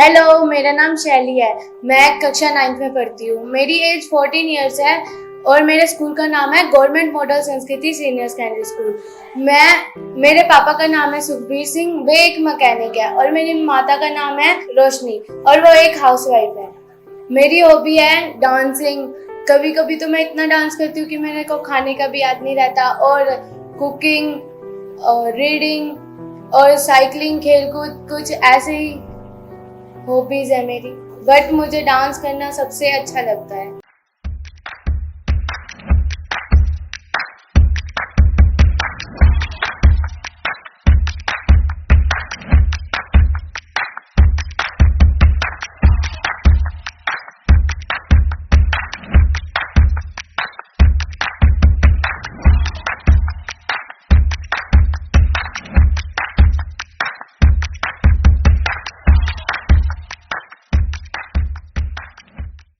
Hello, मेरा नाम शैली है। मैं कक्षा 9th में पढ़ती हूँ। मेरी एज 14 ईयर्स है और मेरे स्कूल का नाम है government model Sanskriti senior secondary school. मेरे पापा का नाम है सुखबीर सिंह, वे एक मैकेनिक है, और मेरी माता का नाम है रोशनी और वो एक हाउसवाइफ है। मेरी हॉबी है डांसिंग। कभी कभी तो मैं इतना डांस करती हूँ कि मेरे को खाने का भी याद नहीं रहता। और कुकिंग और रीडिंग और साइकिलिंग, खेलकूद, कुछ ऐसे ही हॉबीज है मेरी। बट मुझे डांस करना सबसे अच्छा लगता है।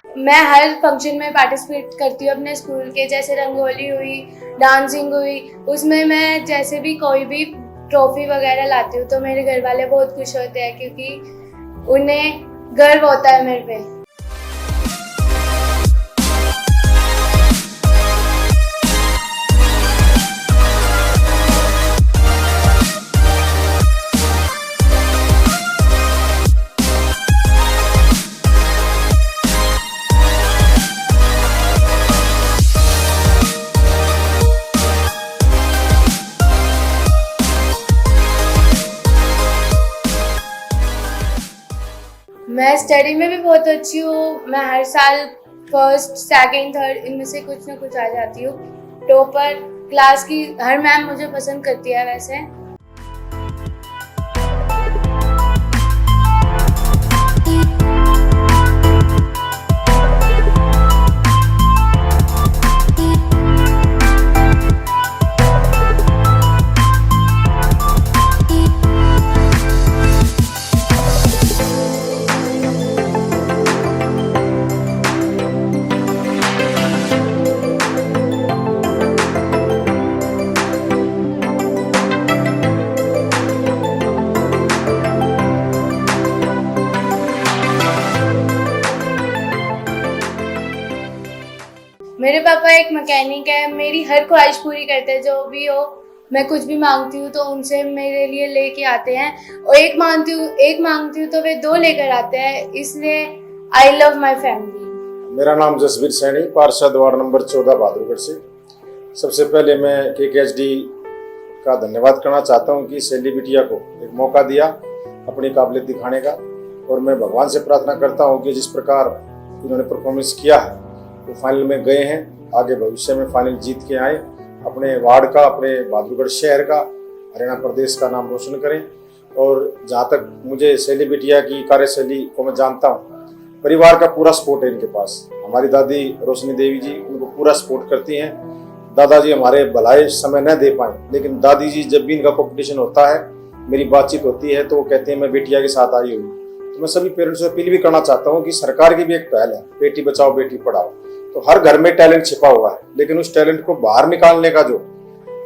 मैं हर फंक्शन में पार्टिसिपेट करती हूँ अपने स्कूल के, जैसे रंगोली हुई, डांसिंग हुई। उसमें मैं जैसे भी कोई भी ट्रॉफी वगैरह लाती हूँ तो मेरे घर वाले बहुत खुश होते हैं, क्योंकि उन्हें गर्व होता है मेरे पे। मैं स्टडी में भी बहुत अच्छी हूँ। मैं हर साल फर्स्ट, सेकंड, थर्ड इनमें से कुछ ना कुछ आ जाती हूँ। टॉपर क्लास की हर मैम मुझे पसंद करती है वैसे। मेरे पापा एक मैकेनिक है। मेरी हर ख्वाहिश पूरी करते हैं, जो भी हो। मैं कुछ भी मांगती हूँ तो उनसे मेरे लिए लेके आते हैं, और एक मांगती हूँ तो वे दो लेकर आते हैं। इसलिए आई लव माई फैमिली। मेरा नाम जसवीर सैनी, पार्षद वार्ड नंबर 14 बहादुरगढ़ से। सबसे पहले मैं KKHD का धन्यवाद करना चाहता हूँ कि शैली बिटिया को एक मौका दिया अपनी काबिलियत दिखाने का, और मैं भगवान से प्रार्थना करता हूँ कि जिस प्रकार इन्होंने परफॉर्मेंस किया है वो फाइनल में गए हैं, आगे भविष्य में फाइनल जीत के आए, अपने वार्ड का, अपने बहादुरगढ़ शहर का, हरियाणा प्रदेश का नाम रोशन करें। और जहाँ तक मुझे शैली बिटिया की कार्यशैली को मैं जानता हूँ, परिवार का पूरा सपोर्ट है इनके पास। हमारी दादी रोशनी देवी जी उनको पूरा सपोर्ट करती हैं। दादाजी हमारे भलाई समय न दे पाए, लेकिन दादी जी जब भी इनका कंपटीशन होता है, मेरी बातचीत होती है, तो वो कहते हैं मैं बिटिया के साथ आई हुई। तो मैं सभी पेरेंट्स से अपील भी करना चाहता हूँ कि सरकार की भी एक पहल है, बेटी बचाओ बेटी पढ़ाओ। तो हर घर में टैलेंट छिपा हुआ है, लेकिन उस टैलेंट को बाहर निकालने का जो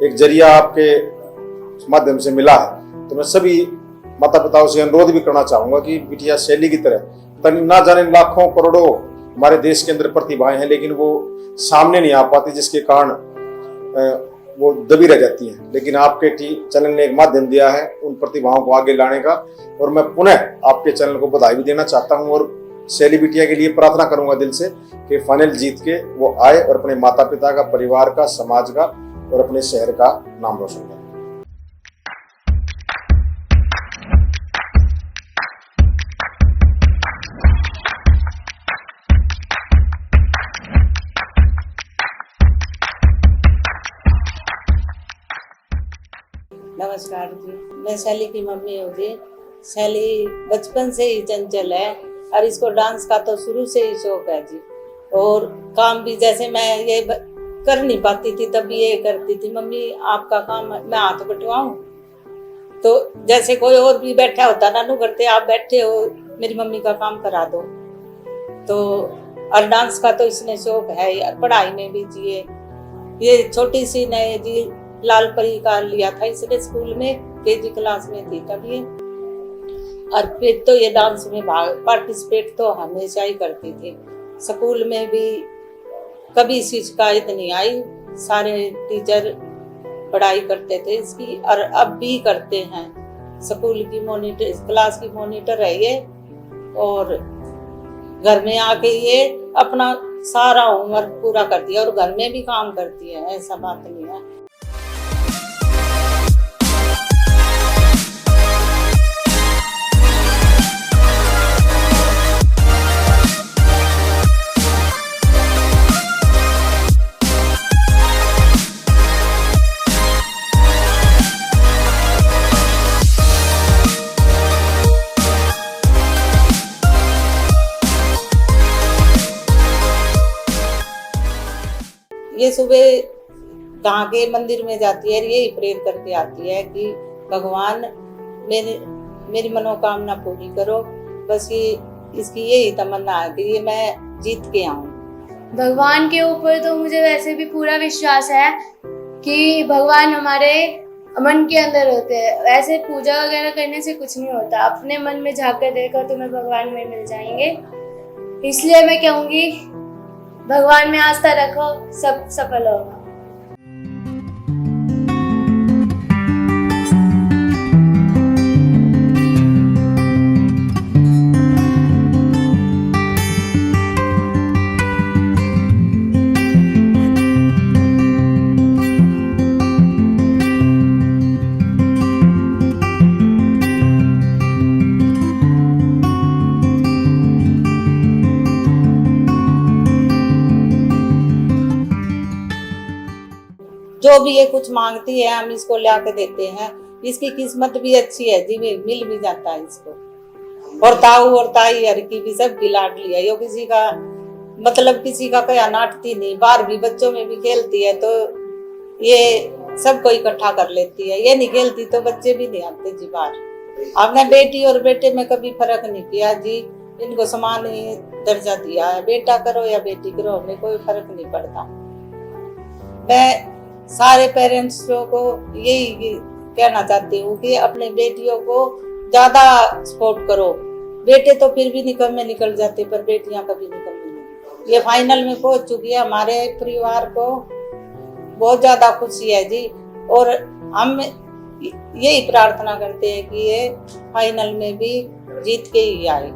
एक जरिया आपके माध्यम से मिला है, तो मैं सभी माता पिताओं से अनुरोध भी करना चाहूंगा कि बिटिया शैली की तरह ना जाने लाखों करोड़ों हमारे देश के अंदर प्रतिभाएं हैं, लेकिन वो सामने नहीं आ पाती, जिसके कारण वो दबी रह जाती हैं। लेकिन आपके चैनल ने एक माध्यम दिया है उन प्रतिभाओं को आगे लाने का, और मैं पुनः आपके चैनल को बधाई भी देना चाहता हूं, और शैली बिटिया के लिए प्रार्थना करूंगा दिल से कि फाइनल जीत के वो आए और अपने माता पिता का, परिवार का, समाज का और अपने शहर का नाम रोशन करें। नमस्कार जी, मैं शैली की मम्मी हूँ जी। शैली बचपन से ही चंचल है और इसको डांस का तो शुरू से ही शौक है जी। और काम भी जैसे मैं ये कर नहीं पाती थी तब ये करती थी, मम्मी आपका काम मैं हाथ बटवाऊं, तो जैसे कोई और भी बैठा होता, नानू करते आप बैठे हो मेरी मम्मी का काम करा दो। तो और डांस का तो इसने शौक है, पढ़ाई में भी जी। ये छोटी सी ने जी लाल परी का लिया था इसने स्कूल में, KG क्लास में थी तब ये। और फिर तो ये डांस में भाग पार्टिसिपेट तो हमेशा ही करती थी। स्कूल में भी कभी शिकायत नहीं आई, सारे टीचर पढ़ाई करते थे इसकी, और अब भी करते हैं। स्कूल की मॉनिटर, क्लास की मॉनिटर है ये, और घर में आके ये अपना सारा होमवर्क पूरा करती है और घर में भी काम करती है, ऐसा बात नहीं है। ये सुबह गाँव के मंदिर में जाती है, यही प्रेयर करके आती है कि भगवान मेरी मनोकामना पूरी करो। बस ये इसकी यही तमन्ना है कि ये मैं जीत के आऊँ। भगवान के ऊपर तो मुझे वैसे भी पूरा विश्वास है कि भगवान हमारे मन के अंदर होते हैं। वैसे पूजा वगैरह करने से कुछ नहीं होता, अपने मन में झाँक कर देखो तुम्हें भगवान में मिल जाएंगे। इसलिए मैं कहूँगी भगवान में आस्था रखो, सब सफल होगा। जो भी ये कुछ मांगती है हम इसको ला के देते हैं। इसकी किस्मत भी अच्छी है जी, मिल भी जाता है इसको। और ताऊ और ताई हर की भी सबकी लाडली है। यो किसी का मतलब किसी का कया नाटती नहीं, बाहर भी बच्चों में भी खेलती है तो ये सबको इकट्ठा कर लेती है। ये नहीं खेलती तो बच्चे भी नहीं आते जी बाहर। हमने बेटी और बेटे में कभी फर्क नहीं किया जी, इनको समान ही दर्जा दिया है। बेटा करो या बेटी करो, हमें कोई फर्क नहीं पड़ता। मैं सारे पेरेंट्स को यही कहना चाहती हूँ कि अपने बेटियों को ज्यादा सपोर्ट करो। बेटे तो फिर भी निकल जाते, पर बेटियां कभी निकलती नहीं। ये फाइनल में पहुंच चुकी है, हमारे परिवार को बहुत ज्यादा खुशी है जी। और हम यही प्रार्थना करते हैं कि ये फाइनल में भी जीत के ही आए।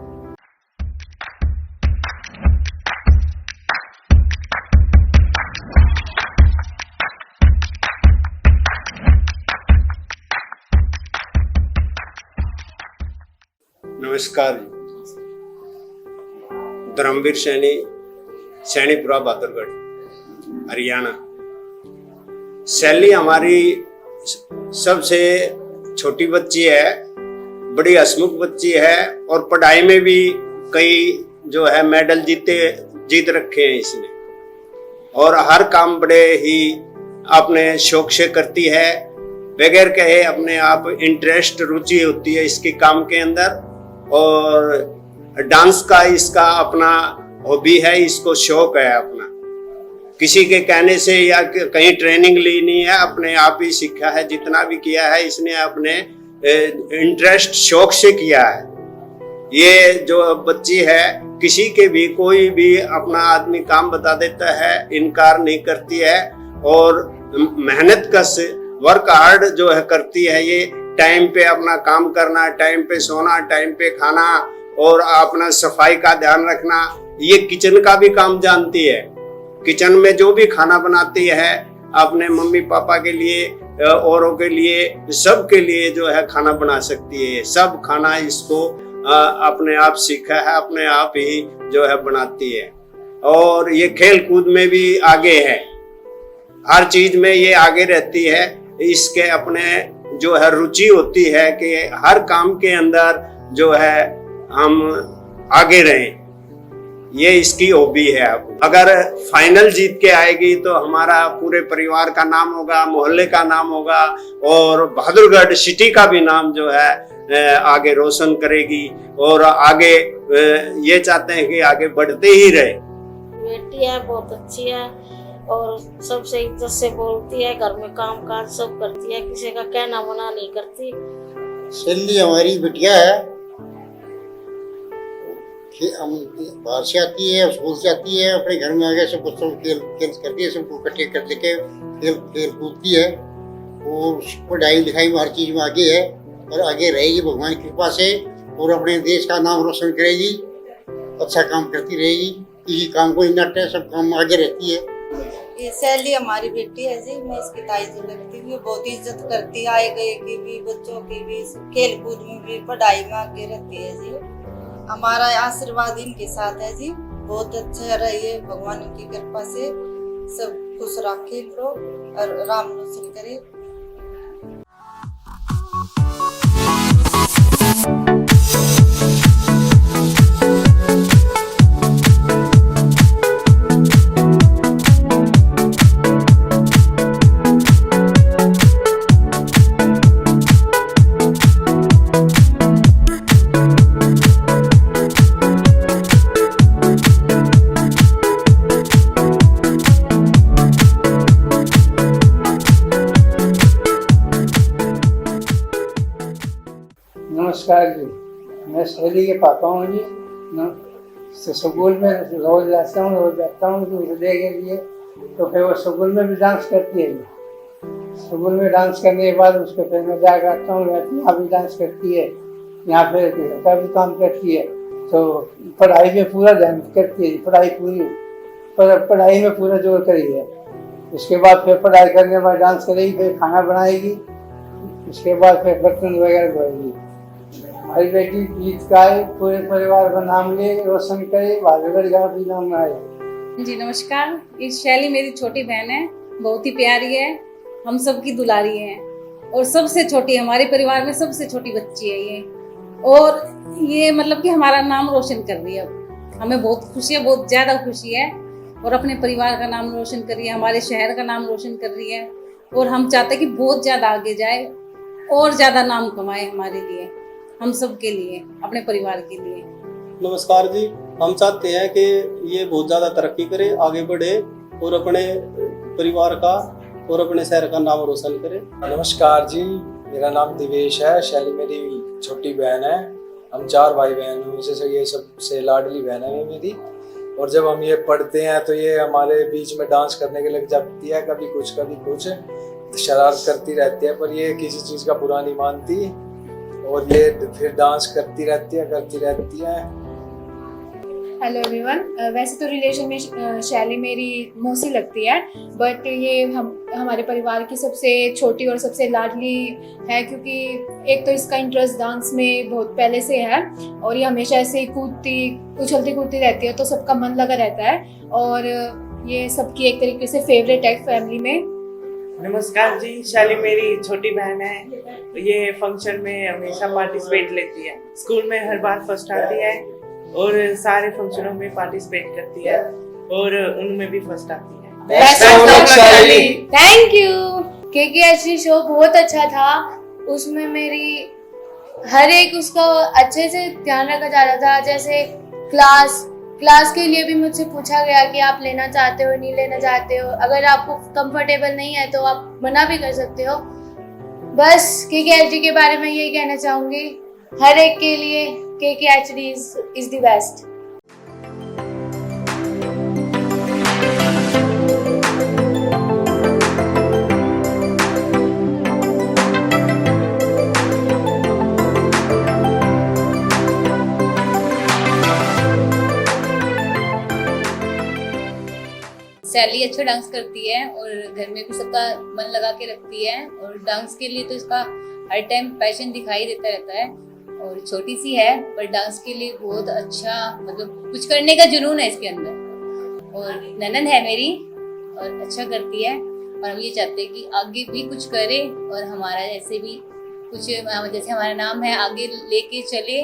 नमस्कार। धर्मवीर सैनी, सैनीपुरा, बहादुरगढ़, हरियाणा। शैली हमारी सबसे छोटी बच्ची है, बड़ी हंसमुख बच्ची है और पढ़ाई में भी कई जो है मेडल जीत रखे हैं इसने। और हर काम बड़े ही अपने शौक से करती है, बगैर कहे अपने आप इंटरेस्ट, रुचि होती है इसके काम के अंदर। और डांस का इसका अपना हॉबी है, इसको शौक है अपना। किसी के कहने से या कहीं ट्रेनिंग ली नहीं है, अपने आप ही सीखा है। जितना भी किया है इसने अपने इंटरेस्ट, शौक से किया है। ये जो बच्ची है किसी के भी कोई भी अपना आदमी काम बता देता है, इनकार नहीं करती है और मेहनत कश, वर्क हार्ड जो है करती है। ये टाइम पे अपना काम करना, टाइम पे सोना, टाइम पे खाना और अपना सफाई का ध्यान रखना। ये किचन का भी काम जानती है। किचन में जो भी खाना बनाती है अपने मम्मी पापा के लिए, औरों के लिए, सबके लिए जो है खाना बना सकती है। सब खाना इसको अपने आप सीखा है, अपने आप ही जो है बनाती है। और ये खेल कूद में भी आगे है, हर चीज में ये आगे रहती है। इसके अपने जो है रुचि होती है कि हर काम के अंदर जो है हम आगे रहें, ये इसकी हॉबी है। अगर फाइनल जीत के आएगी तो हमारा पूरे परिवार का नाम होगा, मोहल्ले का नाम होगा और बहादुरगढ़ सिटी का भी नाम जो है आगे रोशन करेगी। और आगे ये चाहते हैं कि आगे बढ़ते ही रहे। बेटी है, बहुत अच्छी है और सबसे इज्जत से बोलती है, घर में काम काज सब करती है, किसी का कहना मना नहीं करती। शैली हमारी बिटिया है, हम बाहर से आती है, स्कूल से आती है, अपने घर में आ गए सब बच्चों को खेल खेल करती है, सबको इकट्ठे कर लेके खेल खेल कूदती है और पढ़ाई लिखाई में हर चीज़ में आगे है और आगे रहेगी भगवान की कृपा से और अपने देश का नाम रोशन करेगी, अच्छा काम करती रहेगी, किसी काम को नहीं डांटे, सब काम में आगे रहती है। ये सैली हमारी बेटी है जी, मैं इसकी ताई जी लगती हूँ। बहुत इज्जत करती है, आए गए की भी, बच्चों की भी, खेल कूद में भी, पढ़ाई में आगे रहती है जी। हमारा आशीर्वाद इनके साथ है जी, बहुत अच्छा रहिए, भगवान की कृपा से सब खुश रखे इनको और राम रोशन करे। नमस्कार जी, मैं शैली के पापा हूँ जी। स्कूल में रोज जाता हूँ दूसरे के लिए, तो फिर वो स्कूल में भी डांस करती है जी। स्कूल में डांस करने के बाद उसको फिर मैं जाकर आता हूँ, यहाँ भी डांस करती है, यहाँ पे घर का भी काम करती है, तो पढ़ाई में पूरा ध्यान करती है, पढ़ाई में पूरा जोर करी है। उसके बाद फिर पढ़ाई करने के बाद डांस करेगी, फिर खाना बनाएगी, उसके बाद फिर बर्तन वगैरह धोएगी। हमारी बेटी गीत गाए, पूरे परिवार का नाम ले, रोशन करे, भागीगढ़ का भी नाम आए। जी नमस्कार, ये शैली मेरी छोटी बहन है, बहुत ही प्यारी है, हम सब की दुलारी है और सबसे छोटी, हमारे परिवार में सबसे छोटी बच्ची है ये। और ये मतलब कि हमारा नाम रोशन कर रही है। हमें बहुत खुशी है, बहुत ज़्यादा खुशी है, और अपने परिवार का नाम रोशन कर रही है, हमारे शहर का नाम रोशन कर रही है, और हम चाहते हैं कि बहुत ज़्यादा आगे जाए और ज़्यादा नाम कमाए हमारे लिए, हम सब के लिए, अपने परिवार के लिए। नमस्कार जी, हम चाहते हैं कि ये बहुत ज़्यादा तरक्की करे, आगे बढ़े और अपने परिवार का और अपने शहर का नाम रोशन करे। नमस्कार जी, मेरा नाम दिवेश है, शैली मेरी छोटी बहन है, हम 4 भाई बहन हैं, उनसे ये सबसे लाडली बहन है मेरी। और जब हम ये पढ़ते हैं तो ये हमारे बीच में डांस करने के लग जाती है, कभी कुछ शरारत करती रहती है, पर ये किसी चीज़ का बुरा नहीं मानती और ये फिर डांस करती रहती है। हेलो एवरीवन, वैसे तो रिलेशन में शैली मेरी मौसी लगती है, बट ये हमारे परिवार की सबसे छोटी और सबसे लाडली है, क्योंकि एक तो इसका इंटरेस्ट डांस में बहुत पहले से है और ये हमेशा ऐसे ही उछलती कूदती रहती है, तो सबका मन लगा रहता है और ये सबकी एक तरीके से फेवरेट है फैमिली में। नमस्कार जी, शैली मेरी छोटी बहन है, ये फंक्शन में हमेशा पार्टिसिपेट लेती है, स्कूल में हर बार फर्स्ट आती है और सारे फंक्शनों में पार्टिसिपेट करती है और उनमें भी फर्स्ट आती है। Thank you. KKHD शो बहुत अच्छा था, उसमें मेरी हर एक उसका अच्छे से ध्यान रखा जा रहा था। जैसे क्लास के लिए भी मुझसे पूछा गया कि आप लेना चाहते हो नहीं लेना चाहते हो, अगर आपको कंफर्टेबल नहीं है तो आप मना भी कर सकते हो। बस KKHD के बारे में यही कहना चाहूँगी, हर एक के लिए KKHD is the best। शैली अच्छा डांस करती है और घर में भी सबका मन लगा के रखती है, और डांस के लिए तो इसका हर टाइम पैशन दिखाई देता रहता है, और छोटी सी है पर डांस के लिए बहुत अच्छा, मतलब कुछ करने का जुनून है इसके अंदर। और ननद है मेरी और अच्छा करती है, और हम ये चाहते हैं कि आगे भी कुछ करे और हमारा जैसे भी कुछ, जैसे हमारा नाम है आगे लेके चले,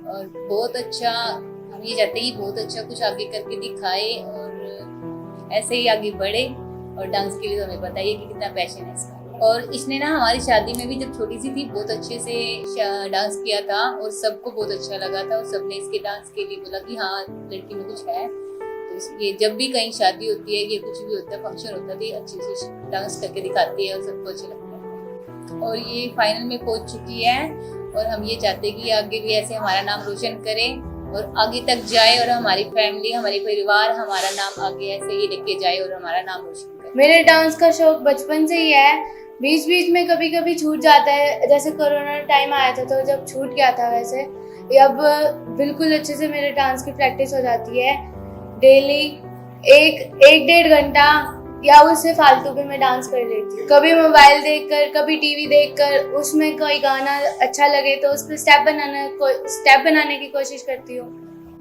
और बहुत अच्छा हम ये चाहते हैं कि बहुत अच्छा कुछ आगे करके दिखाए और ऐसे ही आगे बढ़े। और डांस के लिए तो हमें पता ही है कि कितना पैशन है इसका। और इसने ना हमारी शादी में भी जब छोटी सी थी बहुत अच्छे से डांस किया था और सबको बहुत अच्छा लगा था, और सबने इसके डांस के लिए बोला कि हाँ लड़की में कुछ है। तो ये जब भी कहीं शादी होती है, ये कुछ भी होता है, फंक्शन होता है, तो ये अच्छे से डांस करके दिखाती है और सबको अच्छा लगता है। और ये फाइनल में पहुंच चुकी है और हम ये चाहते हैं कि आगे भी ऐसे हमारा नाम रोशन करे और आगे तक जाए और हमारी फैमिली, हमारे परिवार, हमारा नाम आगे ऐसे ही लेके जाए और हमारा नाम रोशन करे। मेरे डांस का शौक बचपन से ही है। बीच बीच में कभी कभी छूट जाता है, जैसे कोरोना टाइम आया था तो जब छूट गया था, वैसे अब बिल्कुल अच्छे से मेरे डांस की प्रैक्टिस हो जाती है। डेली एक डेढ़ घंटा या उससे फालतू भी मैं डांस कर लेती हूँ। कभी मोबाइल देखकर, कभी टीवी देखकर, उसमें कोई गाना अच्छा लगे तो उस पर स्टेप बनाने की कोशिश करती हूँ।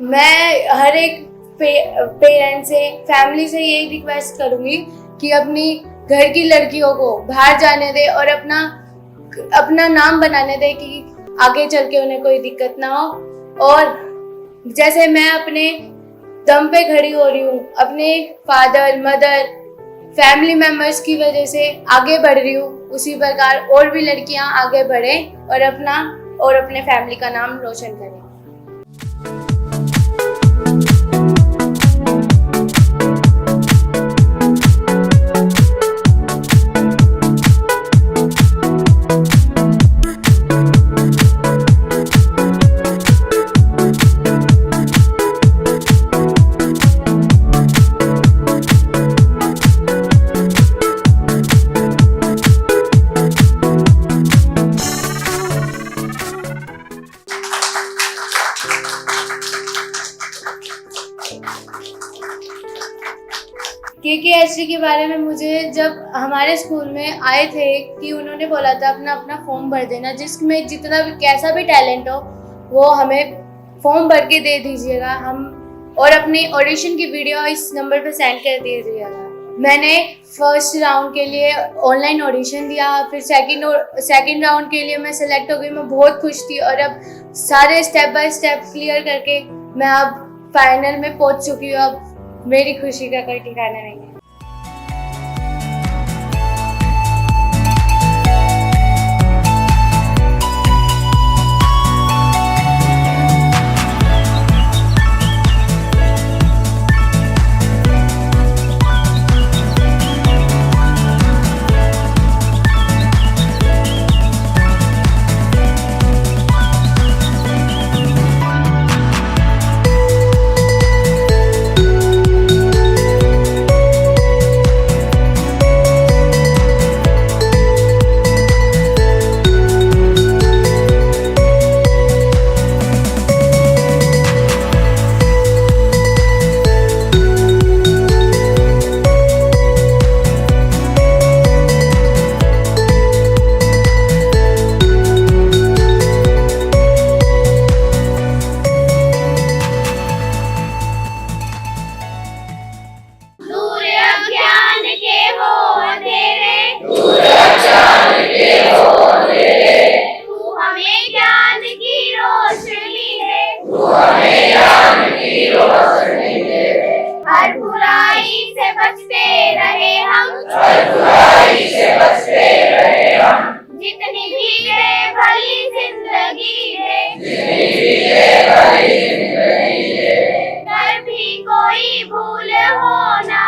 मैं हर एक पेरेंट्स से, फैमिली से यही रिक्वेस्ट करूँगी कि अपनी घर की लड़कियों को बाहर जाने दे और अपना नाम बनाने दे कि आगे चल के उन्हें कोई दिक्कत ना हो। और जैसे मैं अपने दम पे खड़ी हो रही हूँ, अपने फादर, मदर, फैमिली मेंबर्स की वजह से आगे बढ़ रही हूँ, उसी प्रकार और भी लड़कियाँ आगे बढ़ें और अपने फैमिली का नाम रोशन करें। KKHD के बारे में मुझे जब हमारे स्कूल में आए थे कि उन्होंने बोला था अपना फॉर्म भर देना, जिसमें जितना भी कैसा भी टैलेंट हो वो हमें फॉर्म भर के दे दीजिएगा, हम और अपनी ऑडिशन की वीडियो इस नंबर पे सेंड कर दीजिएगा। मैंने फर्स्ट राउंड के लिए ऑनलाइन ऑडिशन दिया, फिर सेकंड राउंड के लिए मैं सेलेक्ट हो गई। मैं बहुत खुश थी और अब सारे स्टेप बाय स्टेप क्लियर करके मैं अब फाइनल में पहुंच चुकी हूँ। अब मेरी खुशी का कोई ठिकाना नहीं है। जितनी भीड़े भरी जिंदगी है, कर भी कोई भूल हो ना,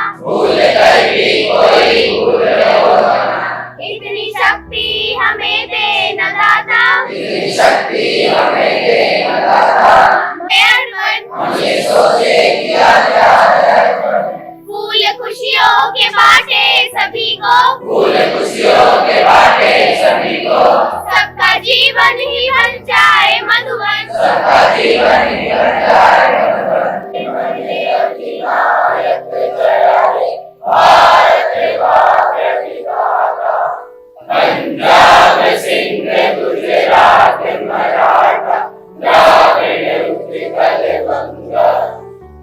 इतनी शक्ति हमें देना दाता, फूल खुशियों के बाटे सभी को, सबका जीवन ही बन जाए मधुबन, पंजाब सिंध गुजरात मराठा द्राविड़ उत्कल बंगा,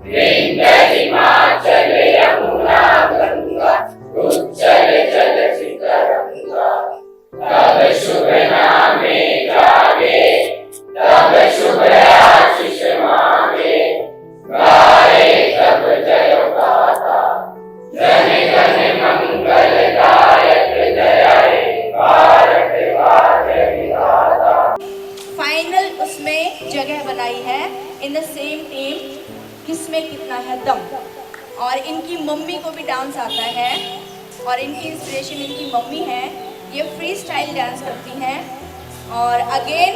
विंध्य हिमाचल यमुना गंगा, उच्चल जल तरंगा, तब शुभ नामे गावे, तब शुभ आशीष मांगे, गाए तब जय गाथा, जन गण मंगल गायक जय भारत वाजय विधाता। फाइनल उसमें जगह बनाई है इन द सेम टीम किसमें कितना है दम। और इनकी मम्मी को भी डांस आता है और इनकी इंस्पिरेशन इनकी मम्मी है। ये फ्री स्टाइल डांस करती हैं और अगेन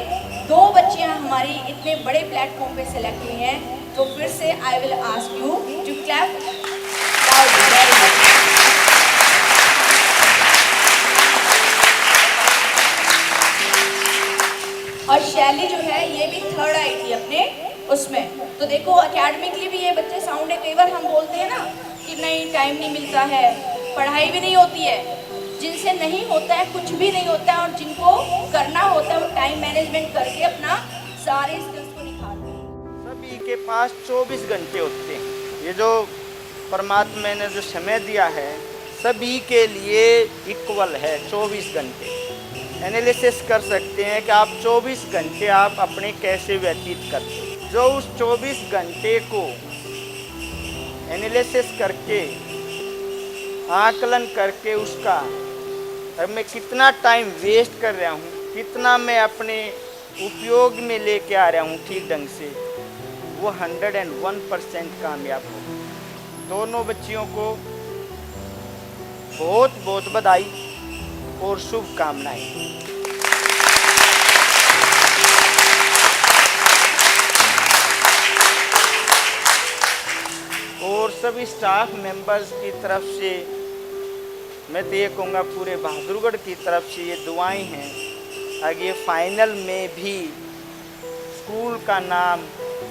2 बच्चियां हमारी इतने बड़े प्लेटफॉर्म पे सेलेक्ट हुई हैं, तो फिर से I will ask you to clap loudly. और शैली जो है ये भी 3rd आई थी अपने उसमें। तो देखो एकेडमिकली भी ये बच्चे साउंड है। कई बार हम बोलते हैं ना कि नहीं टाइम नहीं मिलता है, पढ़ाई भी नहीं होती है। जिनसे नहीं होता है कुछ भी नहीं होता है, और जिनको करना होता है वो टाइम मैनेजमेंट करके अपना सारे स्किल्स को निखारते हैं। सभी के पास 24 घंटे होते हैं। ये जो परमात्मा ने जो समय दिया है सभी के लिए इक्वल है, 24 घंटे। एनालिसिस कर सकते हैं कि आप 24 घंटे आप अपने कैसे व्यतीत करते हैं। जो उस 24 घंटे को एनालिसिस करके आकलन करके उसका अब मैं कितना टाइम वेस्ट कर रहा हूँ, कितना मैं अपने उपयोग में लेके आ रहा हूँ ठीक ढंग से, वो 101% कामयाब हो। दोनों बच्चियों को बहुत बहुत बधाई और शुभकामनाएं। और सभी स्टाफ मेंबर्स की तरफ से मैं तो ये कहूँगा पूरे बहादुरगढ़ की तरफ से ये दुआएं हैं आगे फाइनल में भी स्कूल का नाम,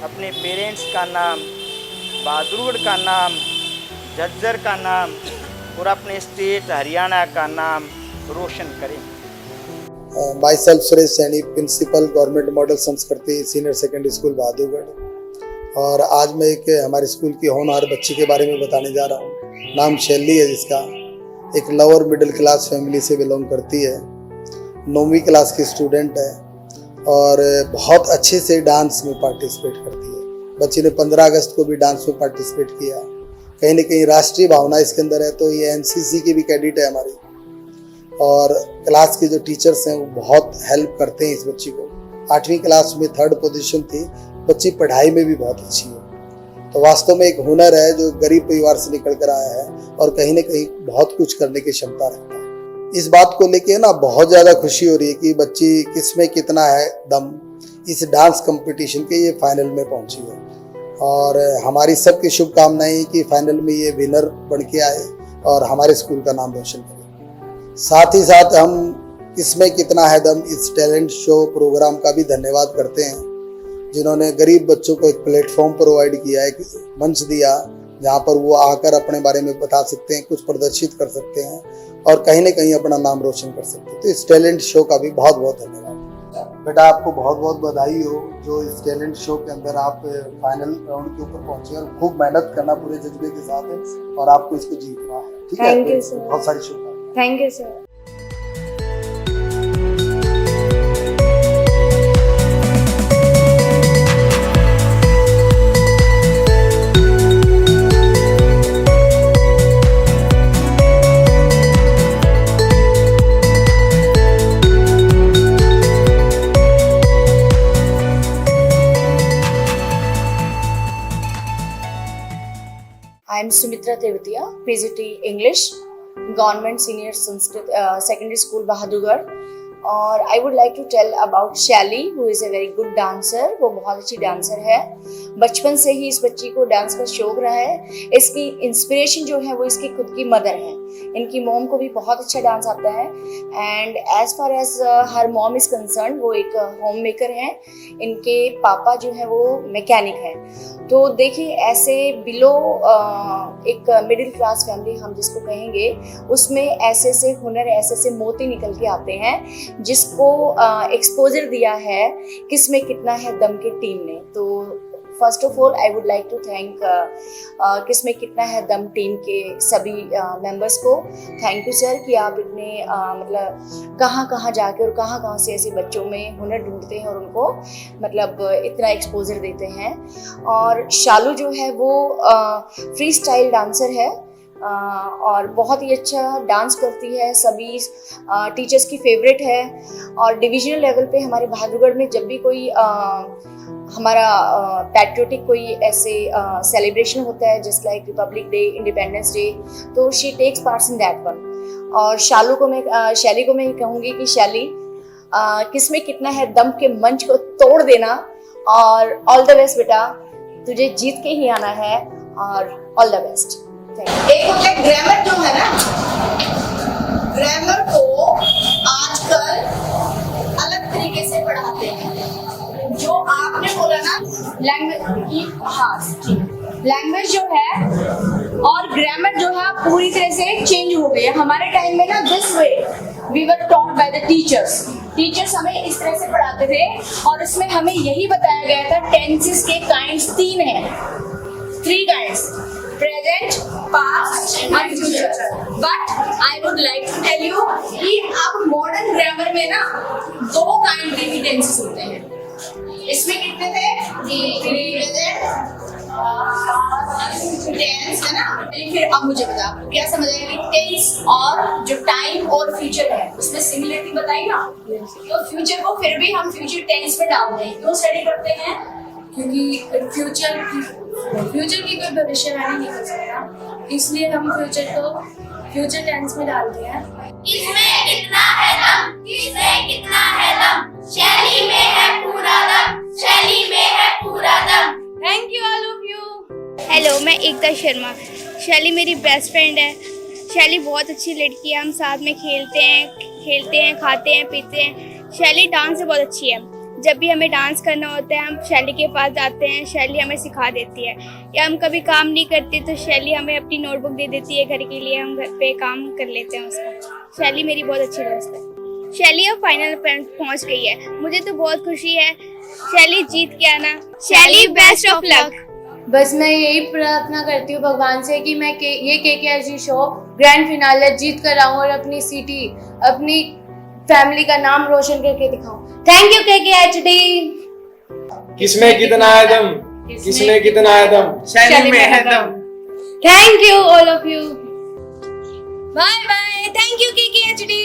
अपने पेरेंट्स का नाम, बहादुरगढ़ का नाम, झज्जर का नाम और अपने स्टेट हरियाणा का नाम रोशन करें। Myself Suresh Saini, principal government model Sanskriti senior secondary school Bahadurgarh. और आज मैं एक हमारे स्कूल की होनहार बच्ची के बारे में बताने जा रहा हूँ। नाम शैली है, जिसका एक लोअर मिडिल क्लास फैमिली से बिलोंग करती है। 9वीं क्लास की स्टूडेंट है और बहुत अच्छे से डांस में पार्टिसिपेट करती है। बच्ची ने 15 अगस्त को भी डांस में पार्टिसिपेट किया। कहीं ना कहीं राष्ट्रीय भावना इसके अंदर है। तो ये एनसीसी की भी कैडेट है हमारी, और क्लास के जो टीचर्स हैं वो बहुत हेल्प करते हैं इस बच्ची को। 8वीं क्लास में 3rd पोजीशन थी। बच्ची पढ़ाई में भी बहुत अच्छी है। तो वास्तव में एक हुनर है जो गरीब परिवार से निकल कर आया है और कहीं ना कहीं बहुत कुछ करने की क्षमता रखता है। इस बात को लेके ना बहुत ज़्यादा खुशी हो रही है कि बच्ची किसमें कितना है दम, इस डांस कंपटीशन के ये फाइनल में पहुंची है। और हमारी सबकी शुभकामनाएं कि फाइनल में ये विनर बन के आए और हमारे स्कूल का नाम रोशन करे। साथ ही साथ हम इसमें कितना है दम इस टैलेंट शो प्रोग्राम का भी धन्यवाद करते हैं, जिन्होंने गरीब बच्चों को एक प्लेटफॉर्म प्रोवाइड किया है, मंच दिया जहाँ पर वो आकर अपने बारे में बता सकते हैं, कुछ प्रदर्शित कर सकते हैं और कहीं ना कहीं अपना नाम रोशन कर सकते हैं। तो इस टैलेंट शो का भी बहुत बहुत धन्यवाद। बेटा आपको बहुत बहुत बधाई हो जो इस टैलेंट शो के अंदर आप फाइनल राउंड के ऊपर पहुंचे, और खूब मेहनत करना पूरे जज्बे के साथ है और आपको इसको जीतना है। ठीक है, थैंक यू सर। बहुत सारी शुभकामनाएं। Thank you sir. I am Sumitra Tevatia, PGT English, Government Senior Sanskrit Secondary School Bahadurgarh. और I would like to tell about Shaili who is a very good dancer. वो बहुत अच्छी डांसर है। बचपन से ही इस बच्ची को डांस का शौक रहा है। इसकी इंस्पिरेशन जो है वो इसकी खुद की मदर है। इनकी मॉम को भी बहुत अच्छा डांस आता है। And as far as her mom is concern, वो एक होम मेकर हैं। इनके पापा जो है वो मैकेनिक हैं। तो देखिए ऐसे बिलो एक मिडिल क्लास फैमिली हम जिसको कहेंगे, उसमें ऐसे से हुनर, ऐसे से मोती निकल के आते हैं जिसको एक्सपोजर दिया है किसमें कितना है दम के टीम ने। तो first of all I would like to thank किसमें कितना है दम टीम के सभी मेंबर्स को। थैंक यू सर कि आप इतने मतलब कहाँ कहाँ जाके और कहाँ कहाँ से ऐसे बच्चों में हुनर ढूंढते हैं और उनको मतलब इतना एक्सपोजर देते हैं। और शालू जो है वो फ्री स्टाइल डांसर है और बहुत ही अच्छा डांस करती है। सभी टीचर्स की फेवरेट है। और डिविजनल लेवल पे हमारे बहादुरगढ़ में जब भी कोई हमारा पैट्रियोटिक कोई ऐसे सेलिब्रेशन होता है just like Republic Day, Independence Day, तो she takes parts in that one. और शैली को मैं कहूँगी कि शैली किसमें कितना है दम के मंच को तोड़ देना। और ऑल द बेस्ट बेटा, तुझे जीत के ही आना है और ऑल द बेस्ट। एक होता है ग्रामर जो है ना, ग्रामर को आजकल अलग तरीके से पढ़ाते हैं। जो आपने बोला ना लैंग्वेज की, हाँ लैंग्वेज जो है और ग्रामर जो है पूरी तरह से चेंज हो गई है। हमारे टाइम में ना this way we were taught by the teachers हमें इस तरह से पढ़ाते थे और इसमें हमें यही बताया गया था टेंसेस के काइंड्स 3 हैं, 3 kinds, present, past and future. But I would like to tell you कि अब मॉडर्न ग्रामर में ना 2 काइंड के टेंसेस होते हैं। इसमें कितने थे? प्रेजेंट टेंस है ना। फिर अब मुझे बता क्या समझ आया कि टेंस और जो टाइम और फ्यूचर है उसमें सिमिलरिटी बताई ना। तो फ्यूचर को फिर भी हम फ्यूचर टेंस में डाल दें, क्यों स्टडी करते हैं? क्योंकि फ्यूचर की कोई भविष्यवाणी नहीं कर सकता, इसलिए हम फ्यूचर को फ्यूचर टेंस में डालते हैं। इसमें कितना है दम, इसमें कितना है दम, शैली में है पूरा दम, शैली में है पूरा दम। Thank you all of you. Hello, मैं एकता शर्मा। शैली मेरी बेस्ट फ्रेंड है। शैली बहुत अच्छी लड़की है, हम साथ में खेलते हैं, खाते हैं, पीते हैं। शैली डांस से बहुत अच्छी है। जब भी हमें डांस करना होता है हम शैली के पास जाते हैं, शैली हमें सिखा देती है। या हम कभी काम नहीं करते तो शैली हमें अपनी नोटबुक दे देती है घर के लिए, हम घर पे काम कर लेते हैं उसका। शैली मेरी बहुत अच्छी दोस्त है। शैली अब फाइनल पहुंच गई है, मुझे तो बहुत खुशी है। शैली जीत के आना। शैली बेस्ट ऑफ लक। बस मैं यही प्रार्थना करती हूँ भगवान से कि मैं ये KKHD शो ग्रैंड फिनाले जीत कर आऊँ और अपनी सिटी, अपनी फैमिली का नाम रोशन करके दिखाऊं। Thank you KKHD। किसमें कितना है दम, किसमें कितना है दम, शैली में है दम। Thank you all of you. Bye bye. Thank you KKHD।